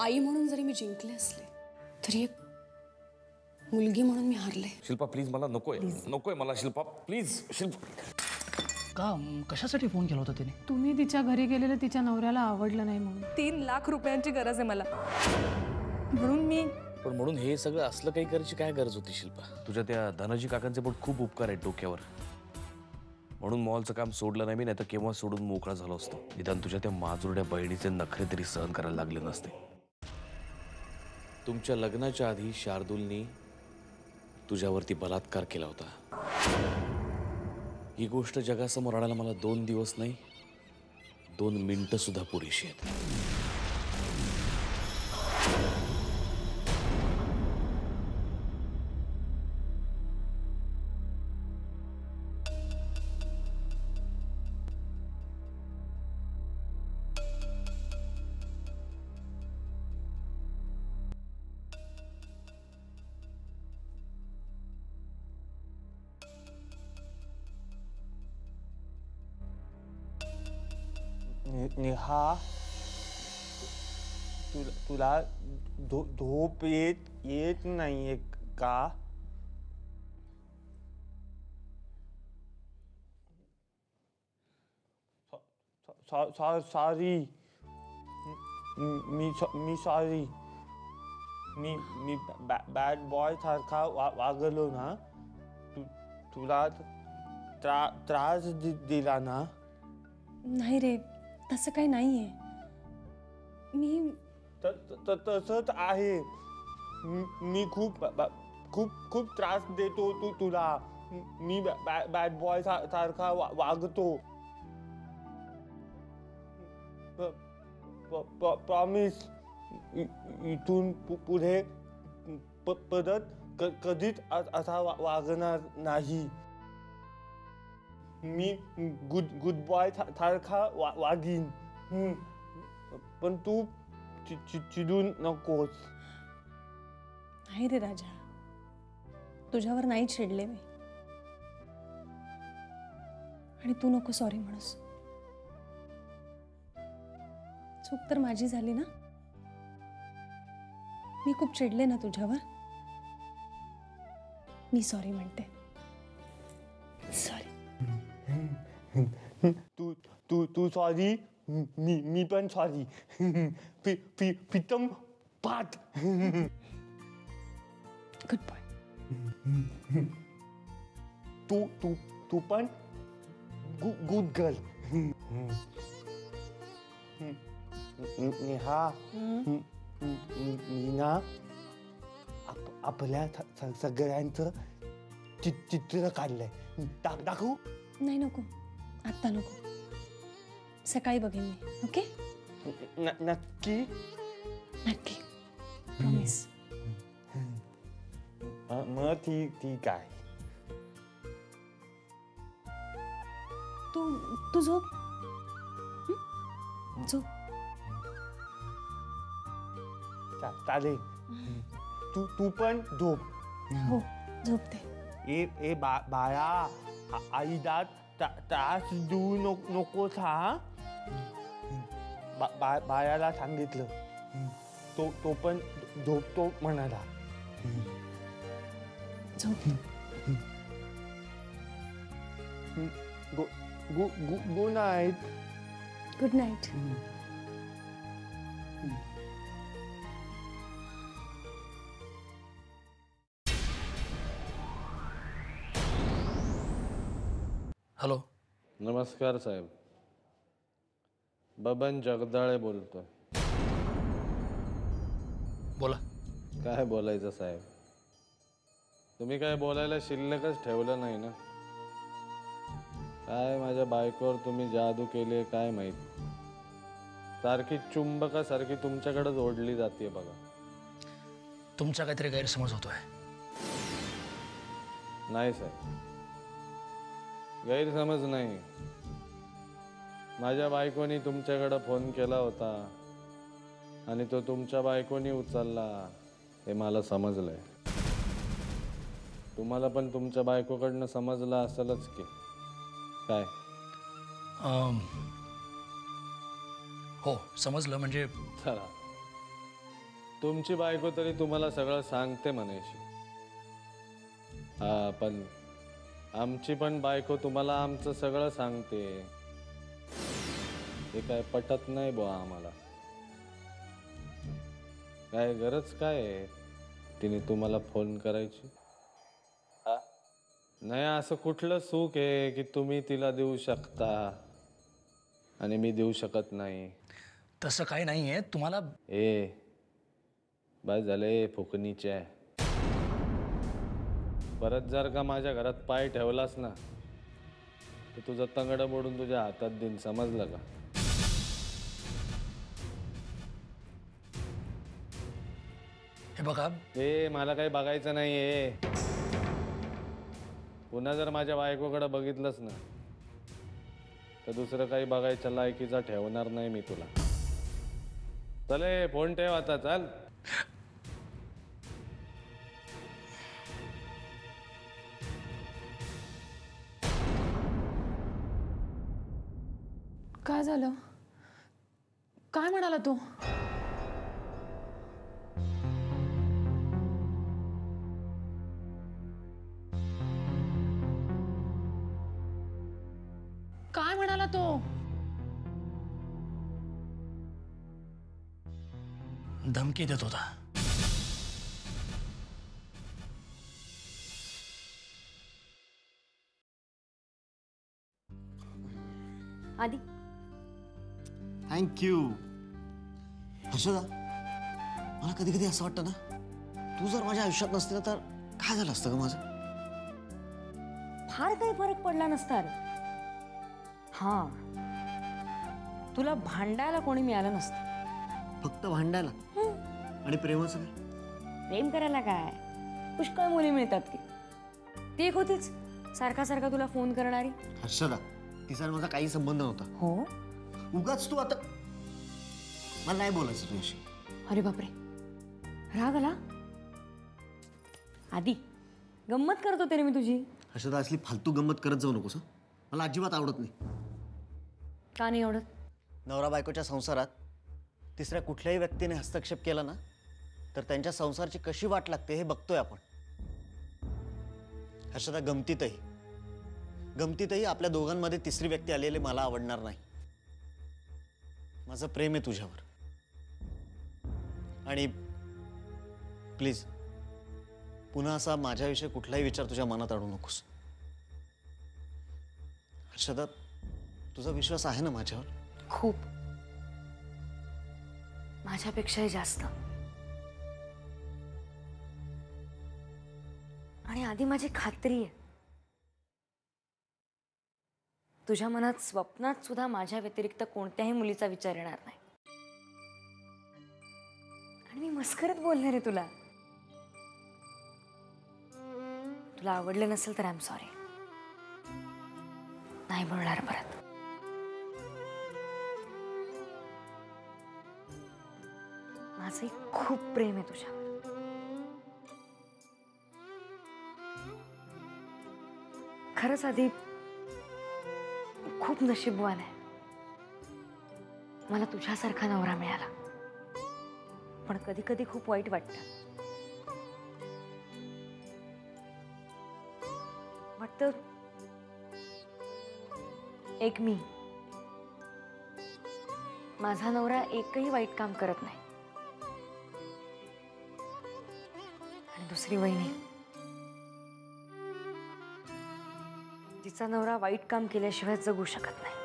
आई म्हणून जरी मी जिंकले असले तरी एक मुलगी म्हणून मी हारले. शिल्पा प्लीज, मला नकोय नकोय मला शिल्पा प्लीज. शिल्पा का कशासाठी फोन केला होता तिने? तुम्ही तिच्या घरी गेलेलं तिच्या नवऱ्याला आवडलं नाही म्हणून. 3 लाख रुपयांची गरज आहे मला म्हणून मी. पण म्हणून हे सगळं असलं काही करायची काय गरज होती शिल्पा? तुझ्या त्या धनाजी काकांचे पण खूप उपकार आहेत डोक्यावर, म्हणून मॉलचं काम सोडलं नाही मी, नाही तर केव्हा सोडून मोकळा झालो असतो. निदान तुझ्या त्या माजुरड्या बहिणीचे नखरे तरी सहन करायला लागले नसते. तुमच्या लग्नाच्या आधी शार्दूलनी तुझ्यावरती बलात्कार केला होता. ही गोष्ट जगासमोर आणायला मला 2 दिवस नाही 2 मिनिटं सुद्धा पुरेशी आहेत. नेहा, तुला झोप येत नाहीये का? सॉरी, मी सॉरी. मी बॅड बॉय सारखा वागलो ना? तुला त्रास दिला ना? नाही रे, तसं काही नाहीये. मी तसंच आहे. मी खूप खूप खूप त्रास देतो तुला. मी बॅड बॉय सारखा वागतो. प्रॉमिस, इथून पुढे परत कधीच असा वागणार नाही. मी गुड बॉय सारखा वागीन. पण तू चिडू नकोस. नाही रे राजा, तुझ्यावर नाही चिडले मी. आणि तू नको सॉरी म्हणूस. चूक तर माझी झाली ना. मी खूप चिडले ना तुझ्यावर. मी सॉरी म्हणते. सॉरी. तू सॉरी, मी पण सॉरी. प्रीतम पाठ. Good boy. तू पण गुड गर्ल. नेहा, मी ना आपल्या सगळ्यांचं चित्र काढलंय. दाखवू? नाही नको, आत्ता नको. सकाळी बघेन मी. ओके? नक्की? नक्की, प्रॉमिस. मग ठीक आहे. तू झोप. झोप. चालेल. तू पण झोप. हो, झोपते. ए बाया, आईला त्रास देऊ नकोस हा. बायाला सांगितलं. तो पण झोपतो म्हणाला. झोप. Good night. Good night. Hello. नमस्कार साहेब, बबन जगदाळे बोलतोय. बोला. काय बोलायचं साहेब, तुम्ही काय बोलायला शिल्लकच ठेवलं नाही ना. काय माझ्या बायकोवर तुम्ही जादू केली काय माहित. सारखी चुंबकासारखी तुमच्याकडेच ओढली जाते बघा. तुमचा काहीतरी गैरसमज होतोय. नाही साहेब, गैरसमज नाही. माझ्या बायकोनी तुमच्याकडे फोन केला होता आणि तो तुमच्या बायकोनी उचलला हे मला समजलंय. तुम्हाला पण तुमच्या बायकोकडनं समजलं असेलच की काय? हो समजलं. म्हणजे चला तुमची बायको तरी तुम्हाला सगळं सांगते म्हणायची. हा, पण आमची पण बायको तुम्हाला आमचं सगळं सांगते. हे काय पटत नाही बुवा आम्हाला. काय गरज काय आहे तिने तुम्हाला फोन करायची? हा? नाही, असं कुठलं सुख आहे की तुम्ही तिला देऊ शकता आणि मी देऊ शकत नाही? तसं काही नाही आहे तुम्हाला. बस झाले फुकणीचे. परत जर का माझ्या घरात पाय ठेवलास ना तर तुझं तंगड मोडून तुझ्या हातात देईन, समजलं का? हे बघा, मला काही बघायचं नाहीये. पुन्हा जर माझ्या बायकोकडे बघितलंस ना तर दुसरं काही बघायच्या लायकीचा ठेवणार नाही मी तुला. चले, फोन ठेव आता, चल. काय झालं? काय म्हणाला तो? काय म्हणाला तो? धमकी देत होता. आधी थँक्यू. हर्षदा, मला कधी कधी असं वाटतं ना, तू जर माझ्या आयुष्यात नसते ना तर काय झालं असतं ग माझं? फार काही फरक पडला नसता रे. हा, तुला भांडायला कोणी मिळालं नसतं. फक्त भांडायला आणि प्रेमाचं काय? प्रेम करायला काय, पुष्कळ मुली मिळतात की. ती एक होतीच सारखा सारखा तुला फोन करणारी. हर्षदा, तिचा आणि माझा काही संबंध नव्हता. हो? उगाच तू आता मला नाही बोलायचं तुझ्याशी. अरे बापरे, राग आला? आधी गंमत करत होते रे मी तुझी. हर्षदा, असली फालतू गंमत करत जाऊ नकोस हं? मला अजिबात आवडत नाही. का नाही आवडत? नवरा बायकोच्या संसारात तिसऱ्या कुठल्याही व्यक्तीने हस्तक्षेप केला ना तर त्यांच्या संसाराची कशी वाट लागते हे बघतोय आपण. हर्षदा, गमतीतही आपल्या दोघांमध्ये तिसरी व्यक्ती आलेली मला आवडणार नाही. माझं प्रेम आहे तुझ्यावर. आणि प्लीज पुन्हा असा माझ्याविषयी कुठलाही विचार तुझ्या मनात आणू नकोस. हर्षदा, तुझा विश्वास आहे ना माझ्यावर? खूप, माझ्यापेक्षाही जास्त. आणि आधी माझी खात्री आहे तुझ्या मनात स्वप्नात सुद्धा माझ्या व्यतिरिक्त कोणत्याही मुलीचा विचार येणार नाही. आणि मी मस्करत बोलणार आहे तुला. तुला आवडलं नसेल तर आय एम सॉरी. नाही बोलणार परत. माझंही खूप प्रेम आहे तुझ्यावर. खरंच आधी खूप नशीबवान आहे. मला तुझ्यासारखा नवरा मिळाला. पण कधी कधी खूप वाईट वाटतं. एक मी, माझा नवरा एकही वाईट काम करत नाही. आणि दुसरी वहिनी, तिचा नवरा वाईट काम केल्याशिवाय जगू शकत नाही.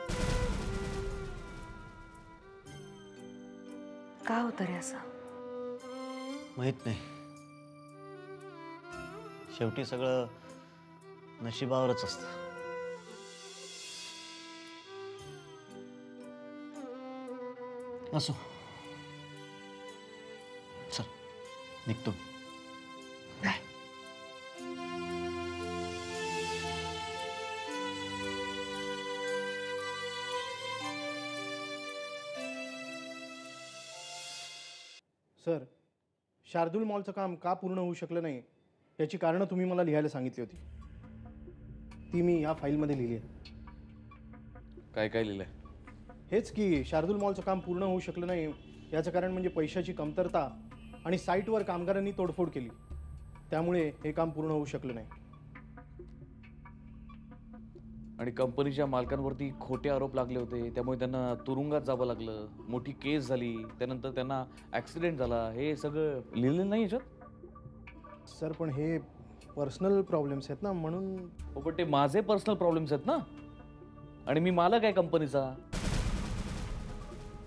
का होतं रे असं? माहित नाही. शेवटी सगळं नशिबावरच असतं. असो, चल निघतो. बाय. सर, शार्दूल मॉलचं काम का पूर्ण होऊ शकलं नाही याची कारणं तुम्ही मला लिहायला सांगितली होती. ती मी या फाईलमध्ये लिहिली आहे. काय काय लिहिलंय? हेच की शार्दूल मॉलचं काम पूर्ण होऊ शकलं नाही याचं कारण म्हणजे पैशाची कमतरता आणि साईटवर कामगारांनी तोडफोड केली, त्यामुळे हे काम पूर्ण होऊ शकलं नाही. आणि कंपनीच्या मालकांवरती खोटे आरोप लागले होते, त्यामुळे त्यांना तुरुंगात जावं लागलं, मोठी केस झाली, त्यानंतर त्यांना ॲक्सिडेंट झाला. हे सगळं लिहिलेलं नाही याच्यात. सर पण हे पर्सनल प्रॉब्लेम्स आहेत ना, म्हणून. हो, पण ते माझे पर्सनल प्रॉब्लेम्स आहेत ना, आणि मी मालक आहे कंपनीचा.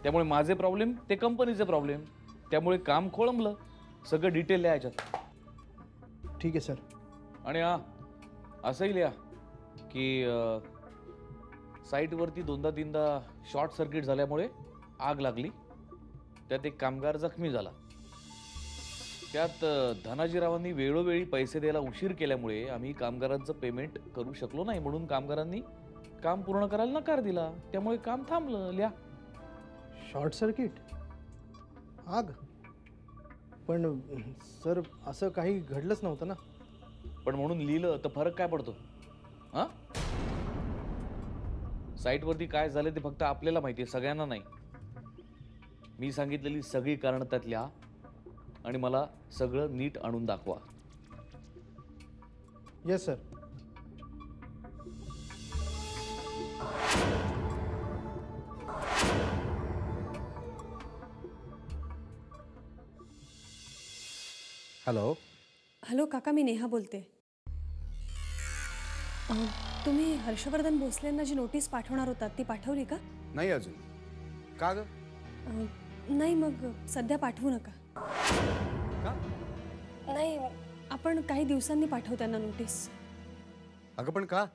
त्यामुळे माझे प्रॉब्लेम ते कंपनीचे प्रॉब्लेम, त्यामुळे काम खोळंबलं. सगळं डिटेल लिहा याच्यात. ठीक आहे सर. आणि हा असंही लिहा की साईटवरती 2दा-3दा शॉर्ट सर्किट झाल्यामुळे आग लागली, त्यात एक कामगार जखमी झाला. त्यात धनाजीरावांनी वेळोवेळी पैसे द्यायला उशीर केल्यामुळे आम्ही कामगारांचं पेमेंट करू शकलो नाही, म्हणून कामगारांनी काम पूर्ण करायला नकार दिला, त्यामुळे काम थांबलं. लिहा. शॉर्ट सर्किट, आग. पण सर असं काही घडलंच नव्हतं ना. पण म्हणून लिहिलं तर फरक काय पडतो? हां, साईटवरती काय झालं ते फक्त आपल्याला माहिती आहे, सगळ्यांना नाही. मी सांगितलेली सगळी कारणं त्यात लिहा आणि मला सगळं नीट आणून दाखवा. Yes sir. हॅलो. हॅलो काका, मी नेहा बोलते. तुम्ही हर्षवर्धन भोसलेंना जी नोटीस पाठवणार होतात ती पाठवली का? नाही अजून. का ग? नाही, मग सध्या पाठवू नका. का? नाही, आपण काही दिवसांनी पाठवू त्यांना नोटीस. अगं पण का?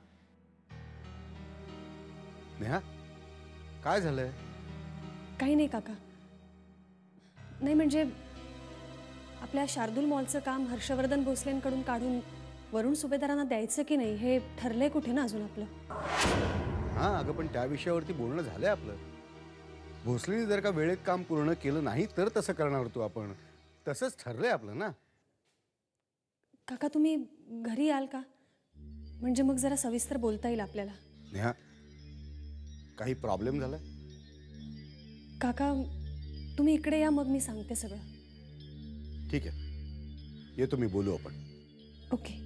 नेहा, काय झालंय? काही नाही काका. नाही म्हणजे आपल्या शार्दूल मॉलचं काम हर्षवर्धन भोसलेंकडून काढून वरुण सुभेदारांना द्यायचं की नाही हे ठरलंय कुठे ना अजून आपलं. हां अगं, पण त्या विषयावरती बोलणं झालंय आपलं. भोसलेने जर का वेळेत काम पूर्ण केलं नाही तर तसं करणार होतो आपण. तसंच ठरलंय आपलं ना. काका तुम्ही घरी याल का? म्हणजे मग जरा सविस्तर बोलता येईल आपल्याला. नेहा, काही प्रॉब्लेम झालाय? काका तुम्ही इकडे या, मग मी सांगते सगळं. ठीक आहे, येतो मी, बोलू आपण. ओके.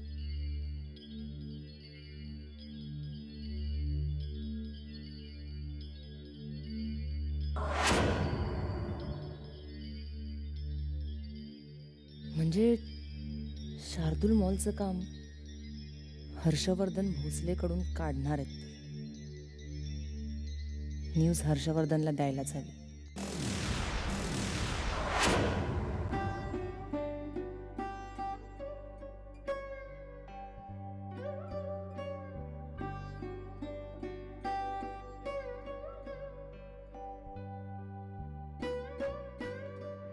म्हणजे शार्दूल मॉलचं काम हर्षवर्धन भोसलेकडून काढणार आहेत. न्यूज हर्षवर्धनला द्यायलाच हवी.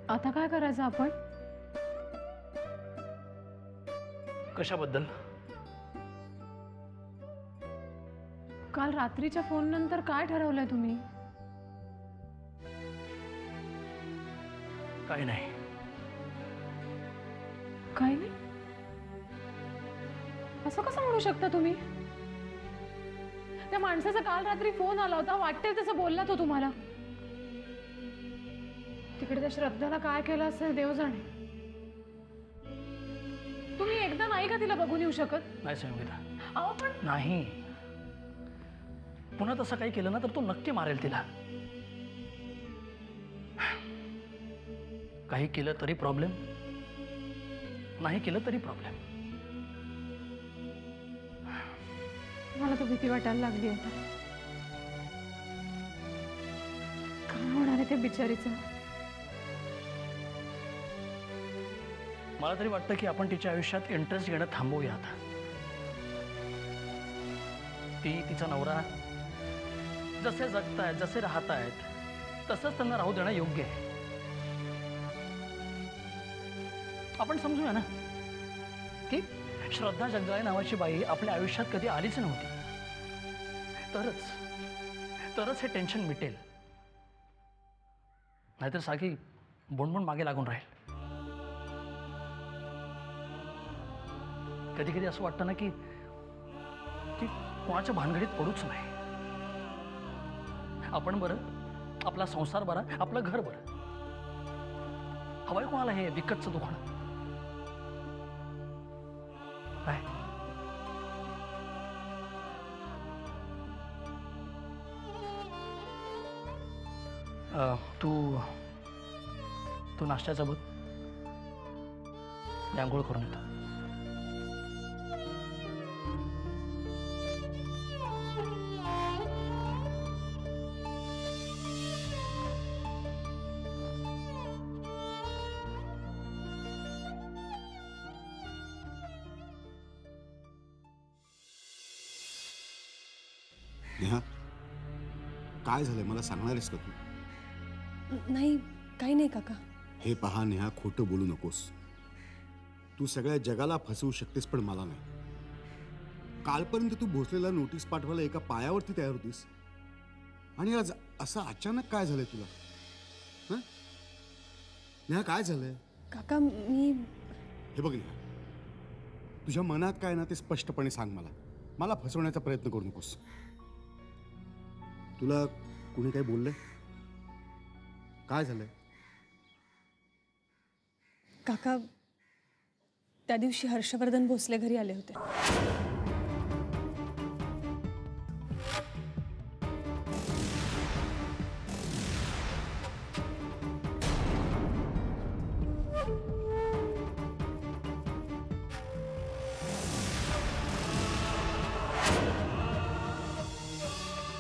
आता काय करायचं आपण? कशाबद्दल? काल रात्रीच्या फोन नंतर काय ठरवलंय तुम्ही? काही नाही. काही नाही? असं कसं म्हणू शकता तुम्ही? त्या माणसाचा काल रात्री फोन आला होता, वाटेल तसं बोलला तो तुम्हाला. तिकडे त्या श्रद्धाला काय केलं असेल देव जाणे. तुम्ही एकदा नाही का तिला बघून येऊ शकत? नाही संयोगिता, अहो पण नाही. पुन्हा तसं काही केलं ना तर तो नक्की मारेल तिला. काही केलं तरी प्रॉब्लेम, नाही केलं तरी प्रॉब्लेम. मला तर भीती वाटायला लागली आता. काय होणार आहे त्या बिचारीचं? मला तरी वाटतं की आपण तिच्या आयुष्यात इंटरेस्ट घेणं थांबवूया आता. ती तिचा नवरा जसे जगतायत, जसे राहतायत तसंच त्यांना राहू देणं योग्य आहे. आपण समजूया ना की श्रद्धा जगदाळे नावाची बाई आपल्या आयुष्यात कधी आलीच नव्हती. तरच हे टेन्शन मिटेल. नाहीतर सारखी बोंबून मागे लागून राहील. कधी कधी असं वाटतं ना की कोणाच्या भानगडीत पडूच नाही. आपण बरं, आपला संसार बरा, आपलं घर बरं. हवंय कोणाला हे विकतचं दुकान? काय तू तू नाश्त्याचं बघ, मी आंघोळ करून येतो. नेहा काय झालंय मला सांगणार आहेस का तू? नाही, काही नाही काका. हे पहा नेहा, खोटं बोलू नकोस. तू सगळ्या जगाला फसवू शकतेस पण मला नाही. कालपर्यंत तू भोसलेला नोटीस पाठवायला एका पायावरती तयार होतीस आणि आज असं अचानक काय झालंय तुला? हं? नेहा काय झालंय? काका मी हे बघ नेहा, तुझ्या मनात काय ना ते स्पष्टपणे सांग मला. मला फसवण्याचा प्रयत्न करू नकोस. तुला कुणी काही बोललंय? काय झालंय? काका त्या दिवशी हर्षवर्धन भोसले घरी आले होते.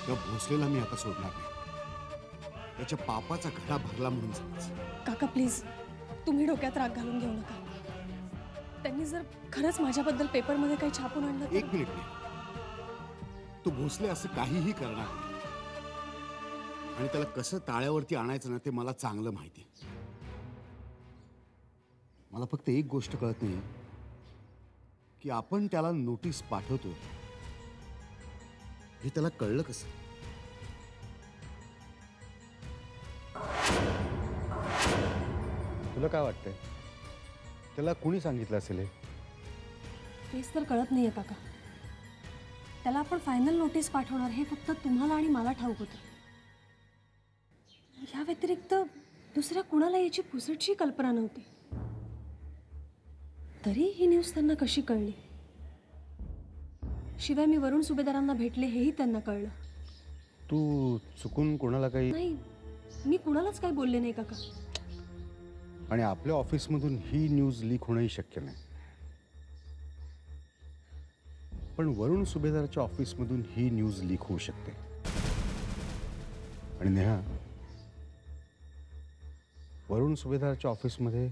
त्या भोसलेला मी आता सोडणार नाही. त्याच्या पापाचा घडा भरला म्हणून समज. काका प्लीज, तुम्ही डोक्यात राग घालून घेऊ नका. त्यांनी जर खरंच माझ्याबद्दल पेपरमध्ये काही छापून आणलं तर... एक मिनिट नाही, तो भोसले असं काहीही करणार नाही. आणि त्याला कसं ताळ्यावरती आणायचं ना ते मला चांगलं माहिती आहे. मला फक्त एक गोष्ट कळत नाही की आपण त्याला नोटीस पाठवतो हे त्याला कळलं कसं? तुला काय वाटतंय? त्याला कुणी सांगितलं असेल हे? तेच तर कळत नाहीये काका. त्याला आपण फायनल नोटीस पाठवणार हे फक्त तुम्हाला आणि मला ठाऊक होतं. या व्यतिरिक्त दुसऱ्या कुणाला याची पुसटशी कल्पना नव्हती. तरी ही न्यूज त्यांना कशी कळली? शिवाय मी वरुण सुभेदारांना भेटले हेही त्यांना कळलं. तू चुकून कोणाला काही... नाही, मी कुणालाच काही बोलले नाही काका. आणि आपल्या ऑफिसमधून ही न्यूज लीक होणंही शक्य नाही. पण वरुण सुभेदाराच्या ऑफिसमधून ही न्यूज लीक होऊ शकते. आणि नेहा, वरुण सुभेदाराच्या ऑफिसमध्ये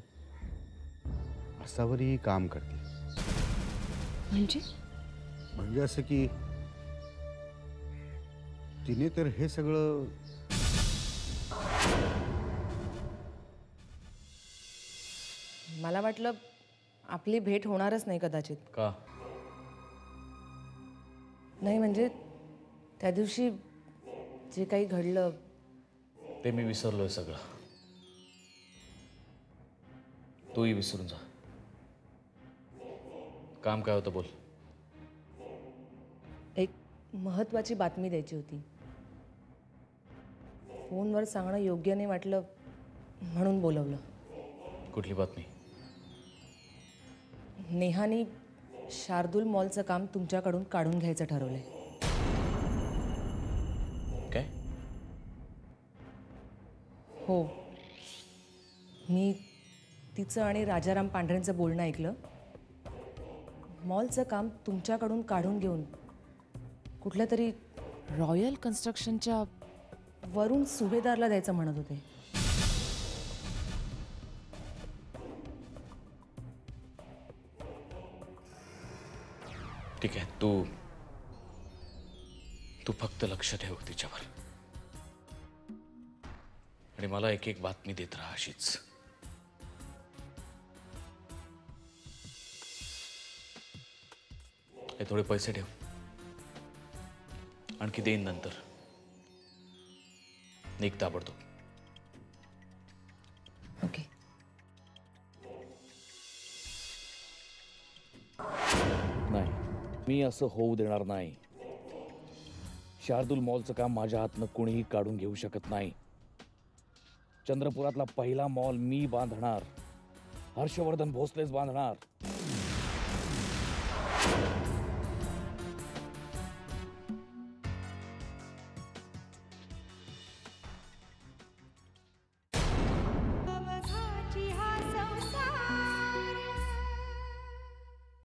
असावरी काम करते. म्हणजे असं की तिने तर हे सगळं... मला वाटलं आपली भेट होणारच नाही कदाचित. का? नाही म्हणजे त्या दिवशी जे काही घडलं ते मी विसरलोय सगळं. तूही विसरून जा. काम काय होतं बोल. एक महत्त्वाची बातमी द्यायची होती. फोनवर सांगणं योग्य नाही वाटलं म्हणून बोलवलं. कुठली बातमी? नेहानी शार्दूल मॉलचं काम तुमच्याकडून काढून घ्यायचं ठरवलंय. काय? हो, मी तिचं आणि राजाराम पांढरेंचं बोलणं ऐकलं. मॉलचं काम तुमच्याकडून काढून घेऊन कुठल्या तरी रॉयल कन्स्ट्रक्शनच्या वरुण सुभेदारला द्यायचं म्हणत होते. ठीक आहे, तू फक्त लक्ष ठेव तिच्यावर आणि मला एक एक बातमी देत राहा अशीच. हे थोडे पैसे ठेव, आणखी देईन नंतर. निघ ताबडतोब. ओके. नाही, मी असं होऊ देणार नाही. शार्दूल मॉलचं काम माझ्या हातनं कोणीही काढून घेऊ शकत नाही. चंद्रपुरातला पहिला मॉल मी बांधणार, हर्षवर्धन भोसलेच बांधणार.